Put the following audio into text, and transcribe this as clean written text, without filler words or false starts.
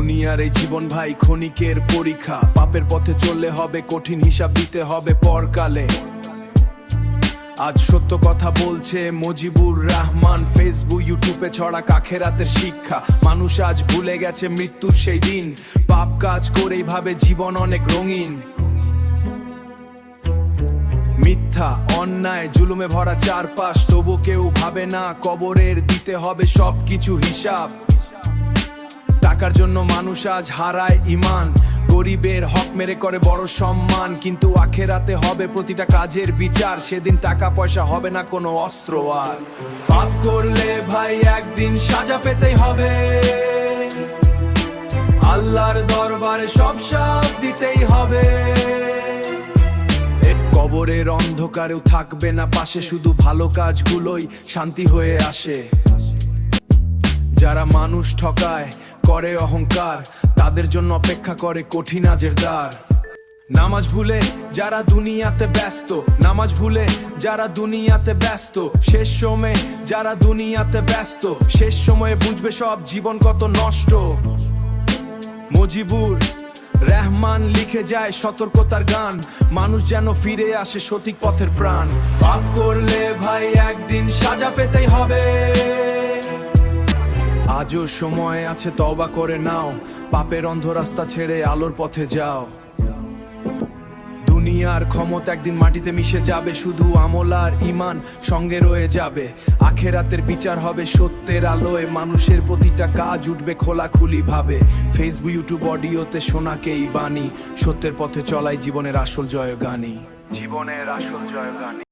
দুনিয়ার এই জীবন ভাই ক্ষণিকের পরীক্ষা, পাপের পথে চললে হবে কঠিন হিসাব দিতে হবে পরকালে। আজ সত্য কথা বলছে মুজিবুর রহমান, ফেসবুক ইউটিউবে ছড়া আখিরাতের শিক্ষা। মানুষ আজ ভুলে গেছে মৃত্যুর সেই দিন, পাপ কাজ করেই ভাবে জীবন অনেক রঙিন। মিথ্যা অন্যায় জুলুমে ভরা চারপাশ, তবু কেউ ভাবে না কবরের দিতে হবে সবকিছু হিসাব। টাকার জন্য মানুষ আজ হারায় ঈমান, গরিবের হক মেরে করে বড় সম্মান। কিন্তু আখিরাতে হবে প্রতিটা কাজের বিচার, সেদিন টাকা পয়সা হবে না কোনো অস্ত্র আর। পাপ করলে ভাই একদিন সাজা পেতেই হবে, আল্লাহর দরবারে সব সাপ দিতেই হবে। কবরের অন্ধকারেও থাকবে না পাশে, শুধু ভালো কাজগুলোই শান্তি হয়ে আসে। যারা মানুষ ঠকায় করে অহংকার, তাদের জন্য অপেক্ষা করে কঠিন আজের দ্বার। নামাজ ভুলে যারা দুনিয়াতে ব্যস্ত, নামাজ ভুলে যারা দুনিয়াতে ব্যস্ত, শেষ সময়ে যারা দুনিয়াতে ব্যস্ত, শেষ সময়ে বুঝবে সব জীবন কত নষ্ট। মুজিবুর রহমান লিখে যায় সতর্কতার গান, মানুষ যেন ফিরে আসে সঠিক পথের প্রাণ। পাপ করলে ভাই একদিন সাজা পেতেই হবে, আজও সময় আছে তওবা করে নাও, পাপের অন্ধ রাস্তা ছেড়ে আলোর পথে যাও। দুনিয়ার ক্ষমতা একদিন মাটিতে মিশে যাবে, শুধু আমল আর ঈমান সঙ্গে রয়ে যাবে। আখিরাতের বিচার হবে সত্যের আলোয়, মানুষের প্রতিটা কাজ উঠবে খোলাখুলি ভাবে। ফেসবুক ইউটিউব অডিওতে শোনাকেই বাণী, সত্যের পথে চলাই জীবনের আসল জয়গানী, জীবনের আসল জয়গানী।